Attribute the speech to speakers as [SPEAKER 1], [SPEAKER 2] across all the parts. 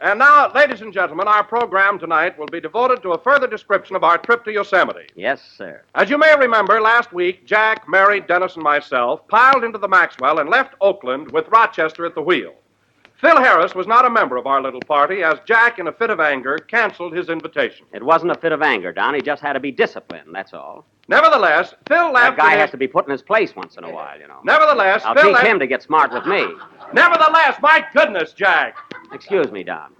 [SPEAKER 1] And now, ladies and gentlemen, our program tonight will be devoted to a further description of our trip to Yosemite.
[SPEAKER 2] Yes, sir.
[SPEAKER 1] As you may remember, last week, Jack, Mary, Dennis, and myself piled into the Maxwell and left Oakland with Rochester at the wheel. Phil Harris was not a member of our little party, as Jack, in a fit of anger, canceled his invitation.
[SPEAKER 2] It wasn't a fit of anger, Don. He just had to be disciplined, that's all.
[SPEAKER 1] Nevertheless, Phil left...
[SPEAKER 2] That guy has to be put in his place once in a while, you know.
[SPEAKER 1] Nevertheless,
[SPEAKER 2] I'll
[SPEAKER 1] Phil
[SPEAKER 2] teach
[SPEAKER 1] left...
[SPEAKER 2] him to get smart with me.
[SPEAKER 1] Nevertheless, my goodness, Jack!
[SPEAKER 2] Excuse me, Don.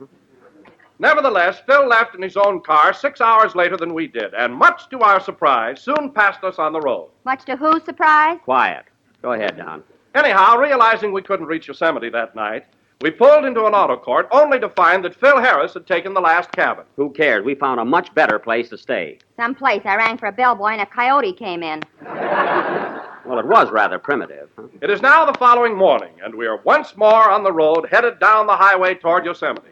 [SPEAKER 1] Nevertheless, Phil left in his own car 6 hours later than we did, and much to our surprise, soon passed us on the road.
[SPEAKER 3] Much to whose surprise?
[SPEAKER 2] Quiet. Go ahead, Don.
[SPEAKER 1] Anyhow, realizing we couldn't reach Yosemite that night, we pulled into an auto court only to find that Phil Harris had taken the last cabin.
[SPEAKER 2] Who cares? We found a much better place to stay.
[SPEAKER 3] Some place. I rang for a bellboy and a coyote came in.
[SPEAKER 2] Well, it was rather primitive. Huh?
[SPEAKER 1] It is now the following morning, and we are once more on the road headed down the highway toward Yosemite.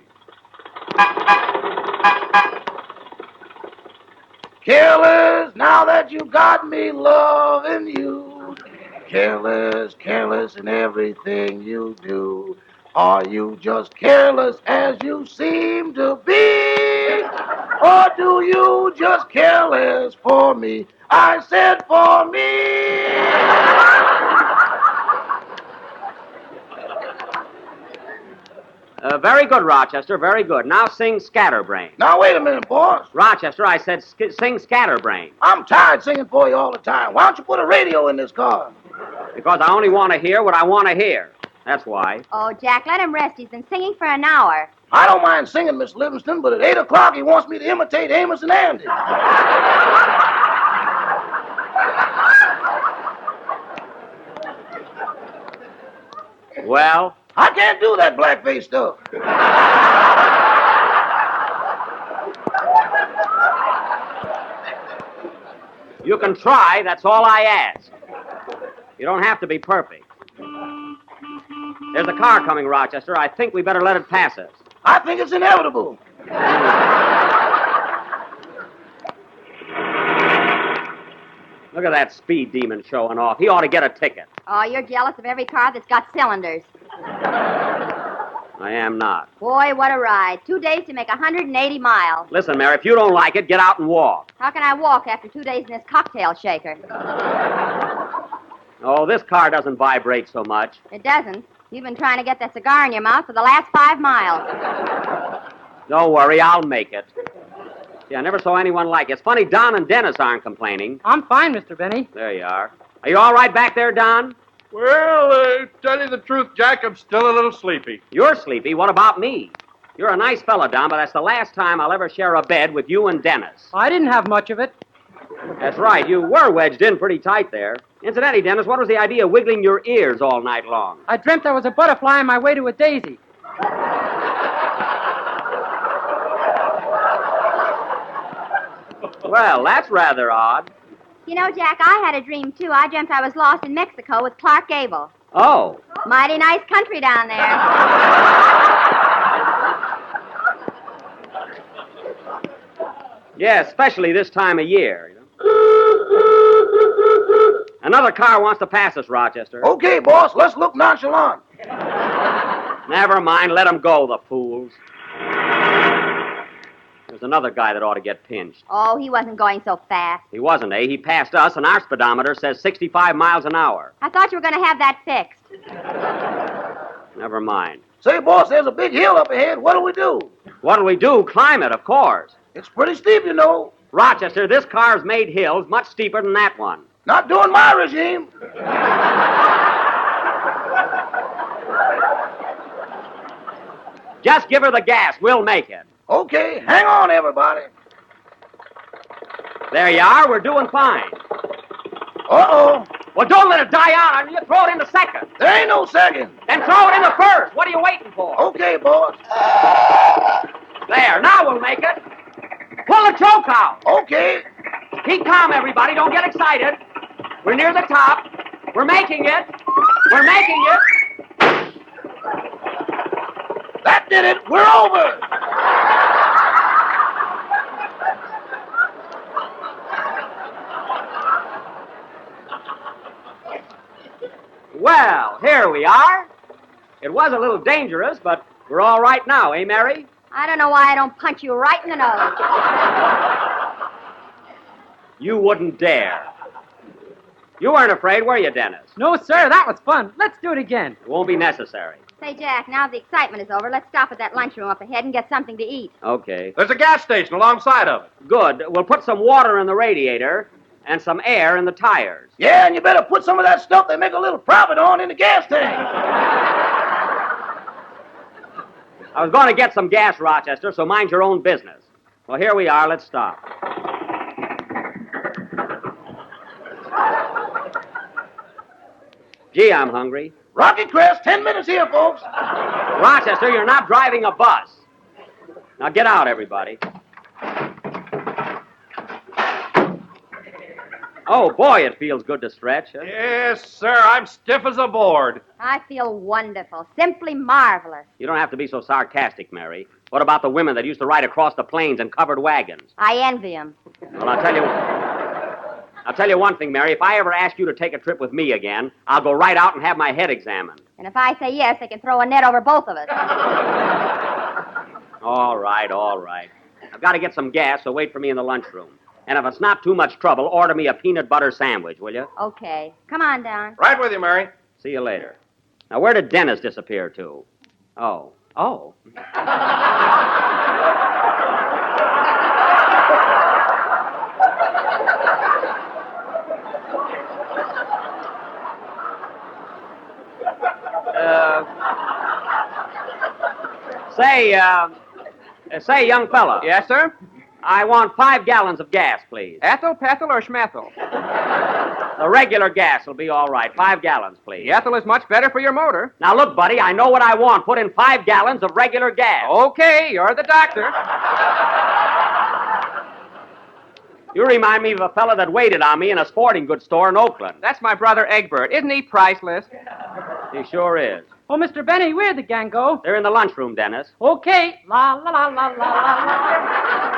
[SPEAKER 4] Careless, now that you got me loving you. Careless, careless in everything you do. Are you just careless as you seem to be? Or do you just careless for me? I said for me.
[SPEAKER 2] Very good, Rochester, very good. Now sing Scatterbrain.
[SPEAKER 4] Now, wait a minute, boss.
[SPEAKER 2] Rochester, I said sing Scatterbrain.
[SPEAKER 4] I'm tired singing for you all the time. Why don't you put a radio in this car?
[SPEAKER 2] Because I only want to hear what I want to hear. That's why.
[SPEAKER 3] Oh, Jack, let him rest. He's been singing for an hour.
[SPEAKER 4] I don't mind singing, Miss Livingston, but at 8 o'clock he wants me to imitate Amos and Andy.
[SPEAKER 2] Well?
[SPEAKER 4] I can't do that blackface stuff.
[SPEAKER 2] You can try, that's all I ask. You don't have to be perfect. There's a car coming, Rochester. I think we better let it pass us.
[SPEAKER 4] I think it's inevitable.
[SPEAKER 2] Look at that speed demon showing off. He ought to get a ticket.
[SPEAKER 3] Oh, you're jealous of every car that's got cylinders.
[SPEAKER 2] I am not.
[SPEAKER 3] Boy, what a ride. 2 days to make 180 miles.
[SPEAKER 2] Listen, Mary, if you don't like it, get out and walk.
[SPEAKER 3] How can I walk after 2 days in this cocktail shaker?
[SPEAKER 2] Oh, this car doesn't vibrate so much.
[SPEAKER 3] It doesn't. You've been trying to get that cigar in your mouth for the last 5 miles.
[SPEAKER 2] Don't worry, I'll make it. See, I never saw anyone like it. It's funny Don and Dennis aren't complaining.
[SPEAKER 5] I'm fine, Mr. Benny.
[SPEAKER 2] There you are. Are you all right back there, Don?
[SPEAKER 1] Well, tell you the truth, Jack, I'm still a little sleepy.
[SPEAKER 2] You're sleepy. What about me? You're a nice fella, Don, but that's the last time I'll ever share a bed with you and Dennis.
[SPEAKER 5] I didn't have much of it.
[SPEAKER 2] That's right. You were wedged in pretty tight there. Incidentally, Dennis, what was the idea of wiggling your ears all night long?
[SPEAKER 5] I dreamt I was a butterfly on my way to a daisy.
[SPEAKER 2] Well, that's rather odd.
[SPEAKER 3] You know, Jack, I had a dream, too. I dreamt I was lost in Mexico with Clark Gable.
[SPEAKER 2] Oh.
[SPEAKER 3] Mighty nice country down there.
[SPEAKER 2] Yeah, especially this time of year. You know? Another car wants to pass us, Rochester.
[SPEAKER 4] Okay, boss, let's look nonchalant.
[SPEAKER 2] Never mind, let them go, the fools. There's another guy that ought to get pinched.
[SPEAKER 3] Oh, he wasn't going so fast.
[SPEAKER 2] He wasn't, eh? He passed us, and our speedometer says 65 miles an hour.
[SPEAKER 3] I thought you were going to have that fixed.
[SPEAKER 2] Never mind.
[SPEAKER 4] Say, boss, there's a big hill up ahead. What'll we do?
[SPEAKER 2] What'll we do? Climb it, of course.
[SPEAKER 4] It's pretty steep, you know.
[SPEAKER 2] Rochester, this car's made hills much steeper than that one.
[SPEAKER 4] Not doing my regime.
[SPEAKER 2] Just give her the gas. We'll make it.
[SPEAKER 4] Okay, hang on, everybody.
[SPEAKER 2] There you are. We're doing fine.
[SPEAKER 4] Uh-oh.
[SPEAKER 2] Well, don't let it die out. I mean, you throw it in the second.
[SPEAKER 4] There ain't no second.
[SPEAKER 2] Then throw it in the first. What are you waiting for?
[SPEAKER 4] Okay, boss.
[SPEAKER 2] There. Now we'll make it. Pull the choke out.
[SPEAKER 4] Okay.
[SPEAKER 2] Keep calm, everybody. Don't get excited. We're near the top. We're making it. We're making it.
[SPEAKER 4] That did it. We're over.
[SPEAKER 2] Well, here we are. It was a little dangerous, but We're all right now, eh, Mary?
[SPEAKER 3] I don't know why I don't punch you right in the nose.
[SPEAKER 2] You wouldn't dare. You weren't afraid, were you, Dennis?
[SPEAKER 5] No, sir, that was fun. Let's do it again.
[SPEAKER 2] It won't be necessary.
[SPEAKER 3] Say, Jack, now the excitement is over, let's stop at that lunchroom up ahead and get something to eat.
[SPEAKER 2] Okay.
[SPEAKER 1] There's a gas station alongside of it.
[SPEAKER 2] Good. We'll put some water in the radiator and some air in the tires.
[SPEAKER 4] Yeah, and you better put some of that stuff they make a little profit on in the gas tank.
[SPEAKER 2] I was going to get some gas, Rochester, so mind your own business. Well, here we are. Let's stop. Gee, I'm hungry.
[SPEAKER 4] Rocky Crest, 10 minutes here, folks.
[SPEAKER 2] Rochester, you're not driving a bus. Now get out, everybody. Oh, boy, it feels good to stretch. Huh?
[SPEAKER 1] Yes, sir. I'm stiff as a board.
[SPEAKER 3] I feel wonderful, simply marvelous.
[SPEAKER 2] You don't have to be so sarcastic, Mary. What about the women that used to ride across the plains in covered wagons?
[SPEAKER 3] I envy him.
[SPEAKER 2] Well, I'll tell you one thing, Mary. If I ever ask you to take a trip with me again, I'll go right out and have my head examined.
[SPEAKER 3] And if I say yes, they can throw a net over both of us.
[SPEAKER 2] All right, all right. I've got to get some gas, so wait for me in the lunchroom. And if it's not too much trouble, order me a peanut butter sandwich, will you?
[SPEAKER 3] Okay. Come on, Don.
[SPEAKER 1] Right with you, Mary.
[SPEAKER 2] See you later. Now, where did Dennis disappear to? Oh. Say, young fella.
[SPEAKER 5] Yes, sir?
[SPEAKER 2] I want 5 gallons of gas, please.
[SPEAKER 5] Ethel, Pethel, or Schmethel?
[SPEAKER 2] The regular gas will be all right. 5 gallons, please.
[SPEAKER 5] The Ethel is much better for your motor.
[SPEAKER 2] Now, look, buddy, I know what I want. Put in 5 gallons of regular gas.
[SPEAKER 5] Okay, you're the doctor.
[SPEAKER 2] You remind me of a fella that waited on me in a sporting goods store in Oakland.
[SPEAKER 5] That's my brother Egbert. Isn't he priceless?
[SPEAKER 2] He sure is.
[SPEAKER 5] Oh, Mr. Benny, where'd the gang go?
[SPEAKER 2] They're in the lunchroom, Dennis.
[SPEAKER 5] Okay. La, la, la, la, la, la.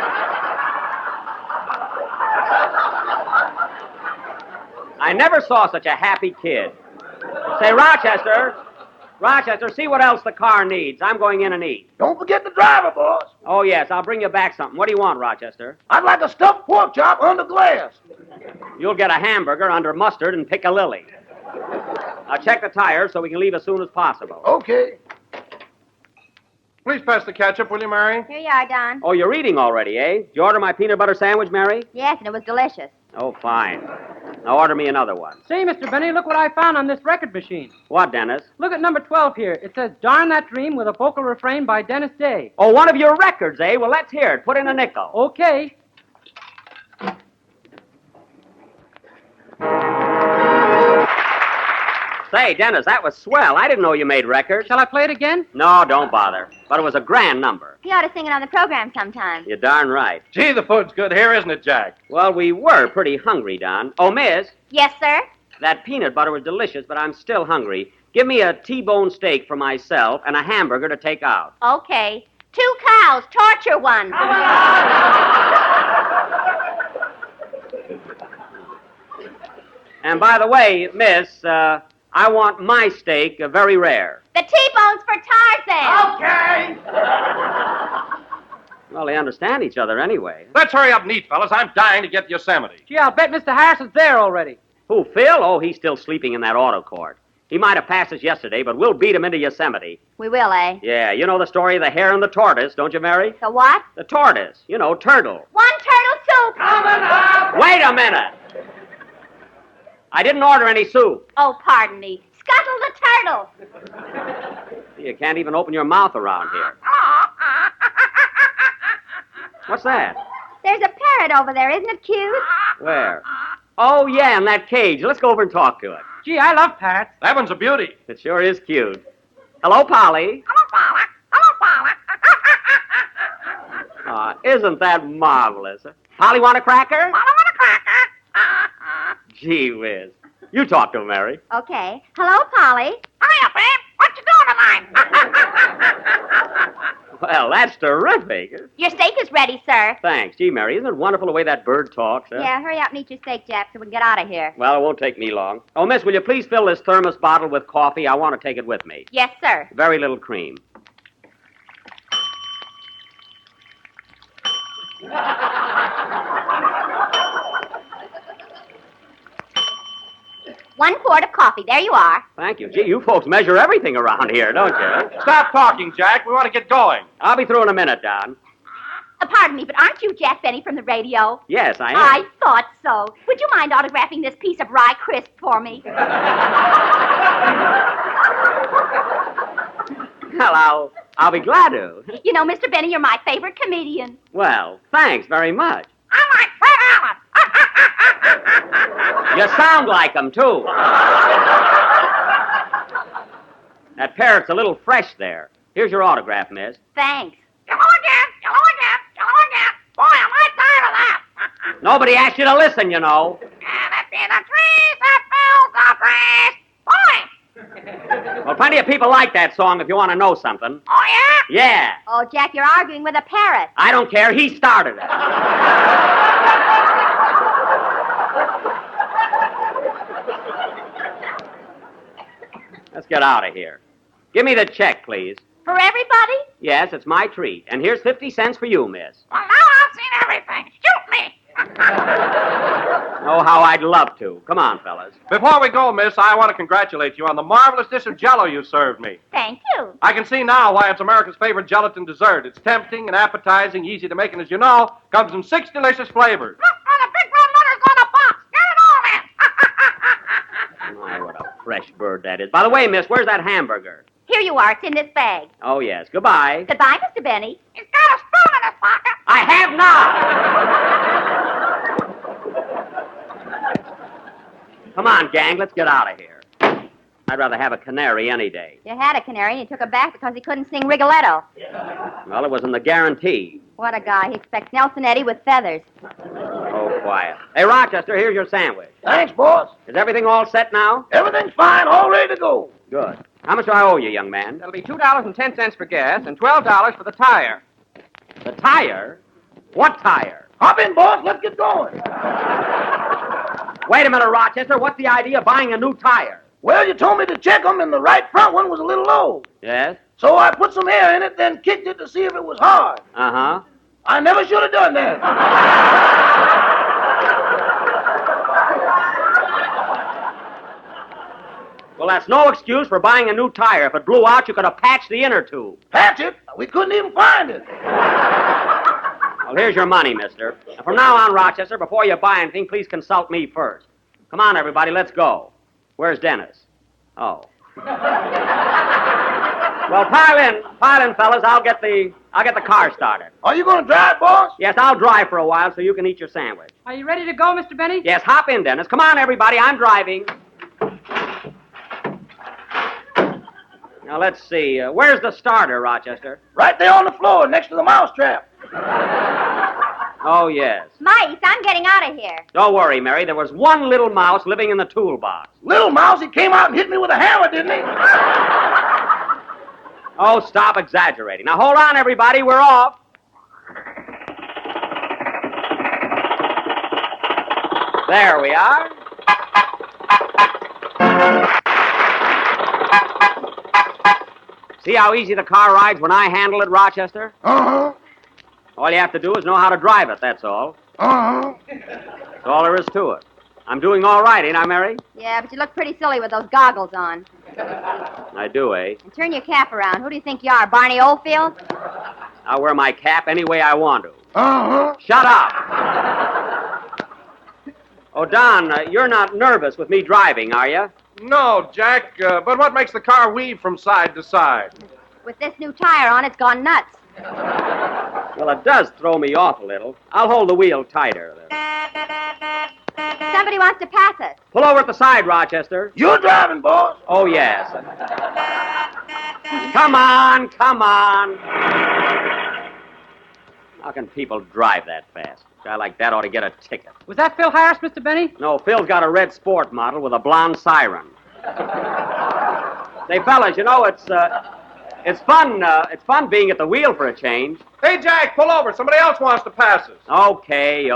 [SPEAKER 2] I never saw such a happy kid. Say, Rochester, see what else the car needs. I'm going in and eat.
[SPEAKER 4] Don't forget the driver, boss.
[SPEAKER 2] Oh, yes, I'll bring you back something. What do you want, Rochester?
[SPEAKER 4] I'd like a stuffed pork chop under glass.
[SPEAKER 2] You'll get a hamburger under mustard and piccalilli. Now, check the tires so we can leave as soon as possible.
[SPEAKER 4] Okay.
[SPEAKER 1] Please pass the ketchup, will you, Mary?
[SPEAKER 3] Here you are, Don.
[SPEAKER 2] Oh, you're eating already, eh? Did you order my peanut butter sandwich, Mary?
[SPEAKER 3] Yes, and it was delicious.
[SPEAKER 2] Oh, fine. Now order me another one.
[SPEAKER 5] Say, Mr. Benny, look what I found on this record machine.
[SPEAKER 2] What, Dennis?
[SPEAKER 5] Look at number 12 here. It says, Darn That Dream with a vocal refrain by Dennis Day.
[SPEAKER 2] Oh, one of your records, eh? Well, let's hear it. Put in a nickel.
[SPEAKER 5] Okay.
[SPEAKER 2] Say, Dennis, that was swell. I didn't know you made records.
[SPEAKER 5] Shall I play it again?
[SPEAKER 2] No, don't bother. But it was a grand number.
[SPEAKER 3] You ought to sing it on the program sometime.
[SPEAKER 2] You're darn right.
[SPEAKER 1] Gee, the food's good here, isn't it, Jack?
[SPEAKER 2] Well, we were pretty hungry, Don. Oh, miss,
[SPEAKER 3] Yes, sir?
[SPEAKER 2] that peanut butter was delicious, but I'm still hungry. Give me a T-bone steak for myself and a hamburger to take out.
[SPEAKER 3] Okay. 2 cows, torture one.
[SPEAKER 2] And by the way, miss, I want my steak very rare.
[SPEAKER 3] The T-bone's for Tarzan.
[SPEAKER 4] Okay.
[SPEAKER 2] Well, they understand each other anyway.
[SPEAKER 1] Let's hurry up neat, fellas. I'm dying to get to Yosemite.
[SPEAKER 5] Gee, I'll bet Mr. Harrison's there already.
[SPEAKER 2] Who, Phil? Oh, he's still sleeping in that auto court. He might have passed us yesterday, but we'll beat him into Yosemite.
[SPEAKER 3] We will, eh?
[SPEAKER 2] Yeah, you know the story of the hare and the tortoise, don't you, Mary?
[SPEAKER 3] The what?
[SPEAKER 2] The tortoise, you know, turtle.
[SPEAKER 3] 1 turtle soup.
[SPEAKER 2] Wait a minute! I didn't order any soup.
[SPEAKER 3] Oh, pardon me. Scuttle the turtle.
[SPEAKER 2] You can't even open your mouth around here. What's that?
[SPEAKER 3] There's a parrot over there. Isn't it cute?
[SPEAKER 2] Where? Oh, yeah, in that cage. Let's go over and talk to it.
[SPEAKER 5] Gee, I love parrots.
[SPEAKER 1] That one's a beauty.
[SPEAKER 2] It sure is cute. Hello, Polly. Isn't that marvelous? Polly, want a cracker? Gee whiz. You talk to him, Mary.
[SPEAKER 3] Okay. Hello, Polly.
[SPEAKER 6] Hiya, babe. What you doing tonight?
[SPEAKER 2] Well, that's terrific.
[SPEAKER 3] Your steak is ready, sir.
[SPEAKER 2] Thanks. Gee, Mary, isn't it wonderful the way that bird talks? Huh?
[SPEAKER 3] Yeah, hurry up and eat your steak, Jap, so we can get out of here.
[SPEAKER 2] Well, it won't take me long. Oh, miss, will you please fill this thermos bottle with coffee? I want to take it with me.
[SPEAKER 3] Yes, sir.
[SPEAKER 2] Very little cream.
[SPEAKER 3] 1 quart of coffee. There you are.
[SPEAKER 2] Thank you. Gee, you folks measure everything around here, don't you?
[SPEAKER 1] Stop talking, Jack. We want to get going.
[SPEAKER 2] I'll be through in a minute, Don.
[SPEAKER 3] Pardon me, but aren't you Jack Benny from the radio?
[SPEAKER 2] Yes, I am.
[SPEAKER 3] I thought so. Would you mind autographing this piece of rye crisp for me?
[SPEAKER 2] Well, I'll be glad to.
[SPEAKER 3] You know, Mr. Benny, you're my favorite comedian.
[SPEAKER 2] Well, thanks very much.
[SPEAKER 6] I like Fred Allen.
[SPEAKER 2] You sound like him, too. That parrot's a little fresh there. Here's your autograph, miss.
[SPEAKER 3] Thanks.
[SPEAKER 6] Hello again. Hello again. Hello again. Boy, am I tired of that.
[SPEAKER 2] Nobody asked you to listen, you know.
[SPEAKER 6] And it be the trees that fills the breeze. Boy.
[SPEAKER 2] Well, plenty of people like that song if you want to know something.
[SPEAKER 6] Oh, yeah?
[SPEAKER 2] Yeah.
[SPEAKER 3] Oh, Jack, you're arguing with a parrot.
[SPEAKER 2] I don't care. He started it. Let's get out of here. Give me the check, please.
[SPEAKER 3] For everybody?
[SPEAKER 2] Yes, it's my treat. And here's 50 cents for you, miss.
[SPEAKER 6] Well, now I've seen everything. Shoot me.
[SPEAKER 2] Oh, how I'd love to. Come on, fellas.
[SPEAKER 1] Before we go, miss, I want to congratulate you on the marvelous dish of Jell-O you served me.
[SPEAKER 3] Thank you.
[SPEAKER 1] I can see now why it's America's favorite gelatin dessert. It's tempting and appetizing, easy to make, and as you know, comes in 6 delicious flavors.
[SPEAKER 6] Look for the big red letters on the box. Get it all in.
[SPEAKER 2] My, what a fresh bird that is. By the way, miss, where's that hamburger?
[SPEAKER 3] Here you are. It's in this bag.
[SPEAKER 2] Oh, yes. Goodbye.
[SPEAKER 3] Goodbye, Mr. Benny.
[SPEAKER 6] He's got a spoon in his pocket.
[SPEAKER 2] I have not. Come on, gang. Let's get out of here. I'd rather have a canary any day.
[SPEAKER 3] You had a canary and you took it back because he couldn't sing Rigoletto.
[SPEAKER 2] Well, it was in the guarantee.
[SPEAKER 3] What a guy. He expects Nelson Eddy with feathers.
[SPEAKER 2] Oh, quiet. Hey, Rochester, here's your sandwich.
[SPEAKER 4] Thanks, boss.
[SPEAKER 2] Is everything all set now?
[SPEAKER 4] Everything's fine, all ready to go.
[SPEAKER 2] Good. How much do I owe you, young man?
[SPEAKER 5] That'll be $2.10 for gas and $12 for the tire.
[SPEAKER 2] The tire? What tire?
[SPEAKER 4] Hop in, boss. Let's get going.
[SPEAKER 2] Wait a minute, Rochester. What's the idea of buying a new tire?
[SPEAKER 4] Well, you told me to check them, and the right front one was a little low.
[SPEAKER 2] Yes?
[SPEAKER 4] So I put some air in it, then kicked it to see if it was hard.
[SPEAKER 2] Uh-huh.
[SPEAKER 4] I never should have done that.
[SPEAKER 2] Well, that's no excuse for buying a new tire. If it blew out, you could have patched the inner tube.
[SPEAKER 4] Patch it? We couldn't even find it.
[SPEAKER 2] Well, here's your money, mister. And from now on, Rochester, before you buy anything, please consult me first. Come on, everybody, let's go. Where's Dennis? Oh. Well, pile in, fellas. I'll get the car started.
[SPEAKER 4] Are you going to drive, boss?
[SPEAKER 2] Yes, I'll drive for a while so you can eat your sandwich.
[SPEAKER 5] Are you ready to go, Mr. Benny?
[SPEAKER 2] Yes, hop in, Dennis. Come on, everybody. I'm driving. Now, let's see. Where's the starter, Rochester?
[SPEAKER 4] Right there on the floor, next to the mousetrap.
[SPEAKER 2] Oh, yes.
[SPEAKER 3] Mice, I'm getting out of here.
[SPEAKER 2] Don't worry, Mary. There was one little mouse living in the toolbox.
[SPEAKER 4] Little mouse, he came out and hit me with a hammer, didn't he?
[SPEAKER 2] Oh, stop exaggerating. Now, hold on, everybody. We're off. There we are. See how easy the car rides when I handle it, Rochester?
[SPEAKER 4] Uh-huh.
[SPEAKER 2] All you have to do is know how to drive it, that's all.
[SPEAKER 4] Uh-huh.
[SPEAKER 2] That's all there is to it. I'm doing all right, ain't I, Mary?
[SPEAKER 3] Yeah, but you look pretty silly with those goggles on.
[SPEAKER 2] I do, eh?
[SPEAKER 3] And turn your cap around. Who do you think you are, Barney Oldfield?
[SPEAKER 2] I'll wear my cap any way I want to.
[SPEAKER 4] Uh-huh.
[SPEAKER 2] Shut up! Oh, Don, you're not nervous with me driving, are you?
[SPEAKER 1] No, Jack, but what makes the car weave from side to side?
[SPEAKER 3] With this new tire on, it's gone nuts.
[SPEAKER 2] Well, it does throw me off a little. I'll hold the wheel tighter.
[SPEAKER 3] Somebody wants to pass us.
[SPEAKER 2] Pull over at the side, Rochester.
[SPEAKER 4] You're driving, boss.
[SPEAKER 2] Oh, yes. Come on, come on. How can people drive that fast? A guy like that ought to get a ticket.
[SPEAKER 5] Was that Phil Harris, Mr. Benny?
[SPEAKER 2] No, Phil's got a red sport model with a blonde siren. Say, fellas, you know, it's fun being at the wheel for a change.
[SPEAKER 1] Hey, Jack, pull over. Somebody else wants to pass us.
[SPEAKER 2] Okay.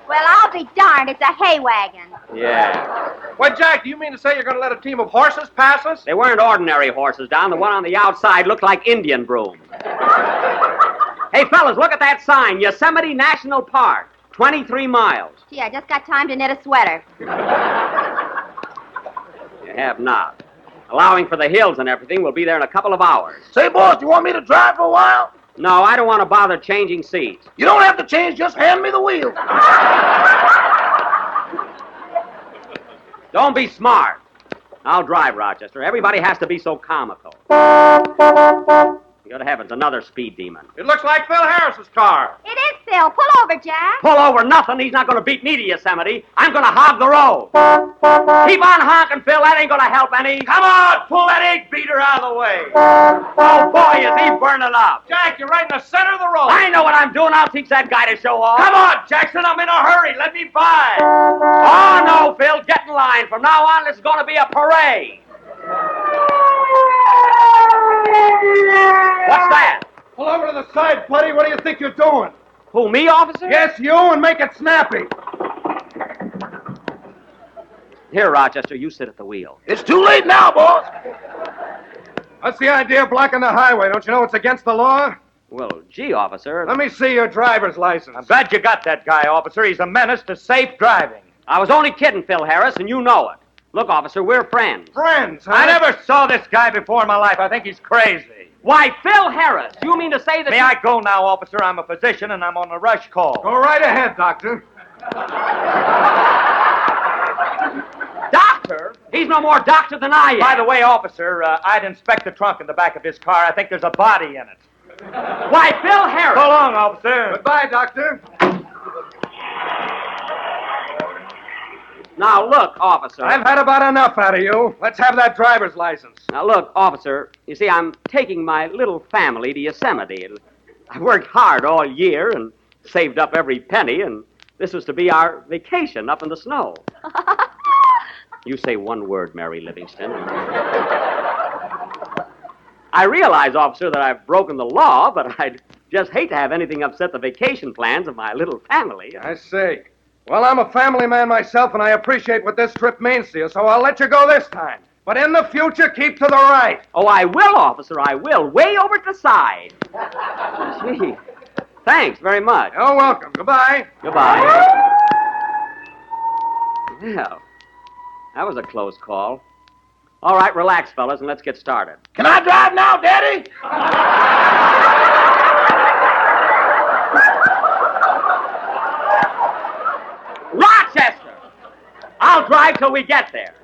[SPEAKER 3] Well, I'll be darned. It's a hay wagon.
[SPEAKER 2] Yeah.
[SPEAKER 1] Why, Jack, do you mean to say you're going to let a team of horses pass us?
[SPEAKER 2] They weren't ordinary horses, Don. The one on the outside looked like Indian brooms. Hey, fellas, look at that sign. Yosemite National Park. 23 miles.
[SPEAKER 3] Gee, I just got time to knit a sweater.
[SPEAKER 2] You have not. Allowing for the hills and everything, we'll be there in a couple of hours.
[SPEAKER 4] Say, boss, you want me to drive for a while?
[SPEAKER 2] No, I don't want to bother changing seats.
[SPEAKER 4] You don't have to change, just hand me the wheel.
[SPEAKER 2] Don't be smart. I'll drive, Rochester. Everybody has to be so comical. Good heavens, another speed demon.
[SPEAKER 1] It looks like Phil Harris's car.
[SPEAKER 3] It is Phil. Pull over, Jack.
[SPEAKER 2] Pull over nothing. He's not going to beat me to Yosemite. I'm going to hog the road. Keep on honking, Phil. That ain't going to help any.
[SPEAKER 1] Come on, pull that egg beater out of the way.
[SPEAKER 2] Oh, boy, is he burning up.
[SPEAKER 1] Jack, you're right in the center of the road.
[SPEAKER 2] I know what I'm doing. I'll teach that guy to show off.
[SPEAKER 1] Come on, Jackson, I'm in a hurry. Let me by.
[SPEAKER 2] Oh, no, Phil. Get in line. From now on, this is going to be a parade. What's that?
[SPEAKER 1] Pull over to the side, buddy. What do you think you're doing?
[SPEAKER 2] Who, me, officer?
[SPEAKER 1] Yes, you, and make it snappy.
[SPEAKER 2] Here, Rochester, you sit at the wheel.
[SPEAKER 4] It's too late now, boss.
[SPEAKER 1] What's the idea of blocking the highway? Don't you know it's against the law?
[SPEAKER 2] Well, gee, officer.
[SPEAKER 1] Let me see your driver's license.
[SPEAKER 7] I'm glad you got that guy, officer. He's a menace to safe driving.
[SPEAKER 2] I was only kidding, Phil Harris, and you know it. Look, officer, we're friends.
[SPEAKER 1] Friends, huh?
[SPEAKER 7] I never saw this guy before in my life. I think he's crazy.
[SPEAKER 2] Why, Phil Harris, you mean to say that...
[SPEAKER 7] May I go now, officer? I'm a physician, and I'm on a rush call.
[SPEAKER 1] Go right ahead, Doctor.
[SPEAKER 2] Doctor? He's no more doctor than I am.
[SPEAKER 7] By the way, officer, I'd inspect the trunk in the back of his car. I think there's a body in it.
[SPEAKER 2] Why, Phil Harris...
[SPEAKER 7] So long, officer.
[SPEAKER 1] Goodbye, Doctor.
[SPEAKER 2] Now, look, officer.
[SPEAKER 1] I've had about enough out of you. Let's have that driver's license.
[SPEAKER 2] Now, look, officer, you see, I'm taking my little family to Yosemite. I worked hard all year and saved up every penny, and this was to be our vacation up in the snow. You say one word, Mary Livingston. I realize, officer, that I've broken the law, but I'd just hate to have anything upset the vacation plans of my little family.
[SPEAKER 1] I see. Well, I'm a family man myself, and I appreciate what this trip means to you, so I'll let you go this time. But in the future, keep to the right.
[SPEAKER 2] Oh, I will, officer, I will. Way over to the side. Gee, thanks very much.
[SPEAKER 1] You're welcome. Goodbye.
[SPEAKER 2] Goodbye. Well, that was a close call. All right, relax, fellas, and let's get started.
[SPEAKER 4] Can I drive now, Daddy?
[SPEAKER 2] Rochester! I'll drive till we get there.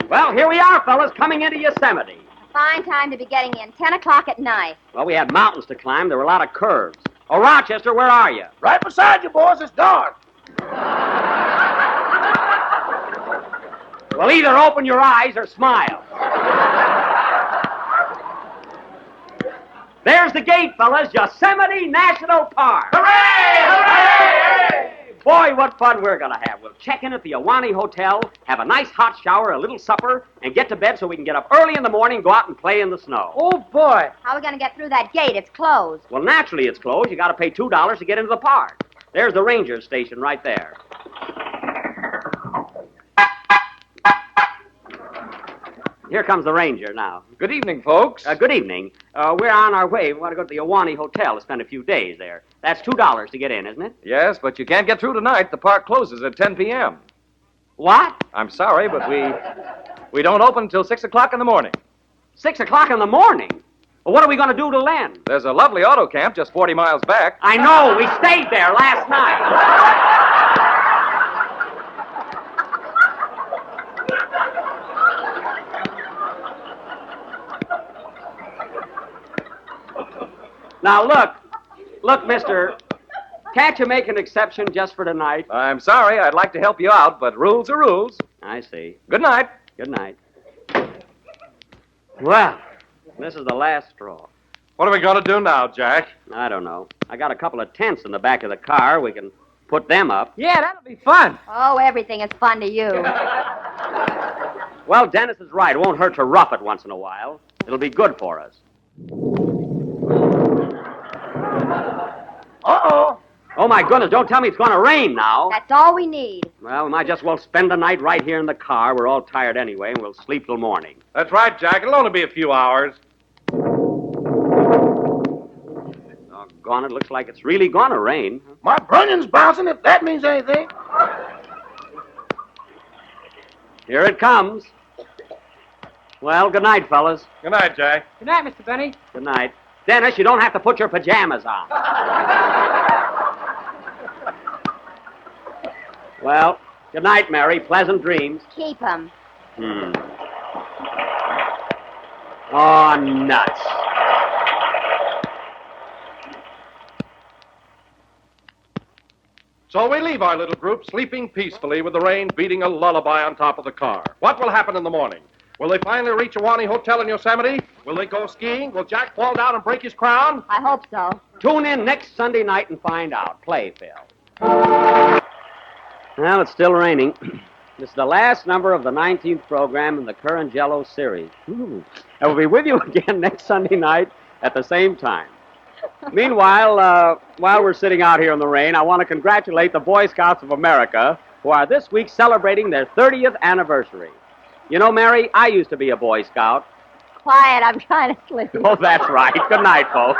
[SPEAKER 2] Well, here we are, fellas, coming into Yosemite.
[SPEAKER 3] Fine time to be getting in. 10 o'clock at night.
[SPEAKER 2] Well, we had mountains to climb. There were a lot of curves. Oh, Rochester, where are you?
[SPEAKER 4] Right beside you, boss. It's dark.
[SPEAKER 2] Well, either open your eyes or smile. There's the gate, fellas. Yosemite National Park.
[SPEAKER 1] Hooray! Hooray!
[SPEAKER 2] Boy, what fun we're going to have. We'll check in at the Ahwahnee Hotel, have a nice hot shower, a little supper, and get to bed so we can get up early in the morning, go out and play in the snow.
[SPEAKER 5] Oh, boy.
[SPEAKER 3] How are we going to get through that gate? It's closed.
[SPEAKER 2] Well, naturally it's closed. You got to pay $2 to get into the park. There's the ranger station right there. Here comes the ranger now.
[SPEAKER 1] Good evening, folks.
[SPEAKER 2] Good evening. We're on our way. We want to go to the Ahwahnee Hotel to spend a few days there. That's $2 to get in, isn't it?
[SPEAKER 8] Yes, but you can't get through tonight. The park closes at 10 p.m.
[SPEAKER 2] What?
[SPEAKER 8] I'm sorry, but we don't open until 6 o'clock in the morning.
[SPEAKER 2] 6 o'clock in the morning? Well, what are we going to do till then?
[SPEAKER 8] There's a lovely auto camp just 40 miles back.
[SPEAKER 2] I know. We stayed there last night. Now, look, mister, can't you make an exception just for tonight?
[SPEAKER 8] I'm sorry. I'd like to help you out, but rules are rules.
[SPEAKER 2] I see.
[SPEAKER 8] Good night.
[SPEAKER 2] Good night. Well, this is the last straw.
[SPEAKER 1] What are we going to do now, Jack?
[SPEAKER 2] I don't know. I got a couple of tents in the back of the car. We can put them up.
[SPEAKER 5] Yeah, that'll be fun.
[SPEAKER 3] Oh, everything is fun to you.
[SPEAKER 2] Well, Dennis is right. It won't hurt to rough it once in a while. It'll be good for us.
[SPEAKER 4] Uh-oh.
[SPEAKER 2] Oh, my goodness, don't tell me it's going to rain now.
[SPEAKER 3] That's all we need.
[SPEAKER 2] Well, we might just well spend the night right here in the car. We're all tired anyway, and we'll sleep till morning.
[SPEAKER 1] That's right, Jack. It'll only be a few hours.
[SPEAKER 2] Doggone, it looks like it's really going to rain.
[SPEAKER 4] My brunion's bouncing, if that means anything.
[SPEAKER 2] Here it comes. Well, good night, fellas.
[SPEAKER 1] Good night, Jack.
[SPEAKER 5] Good night, Mr. Benny.
[SPEAKER 2] Good night. Dennis, you don't have to put your pajamas on. Well, good night, Mary. Pleasant dreams.
[SPEAKER 3] Keep 'em.
[SPEAKER 2] Oh, nuts.
[SPEAKER 1] So we leave our little group sleeping peacefully with the rain beating a lullaby on top of the car. What will happen in the morning? Will they finally reach a Wani Hotel in Yosemite? Will they go skiing? Will Jack fall down and break his crown?
[SPEAKER 3] I hope so.
[SPEAKER 2] Tune in next Sunday night and find out. Play, Phil. Well, it's still raining. This is the last number of the 19th program in the current Jello series. And we'll be with you again next Sunday night at the same time. Meanwhile, while we're sitting out here in the rain, I want to congratulate the Boy Scouts of America, who are this week celebrating their 30th anniversary. You know, Mary, I used to be a Boy Scout.
[SPEAKER 3] Quiet, I'm trying to sleep.
[SPEAKER 2] Oh, that's right. Good night, folks.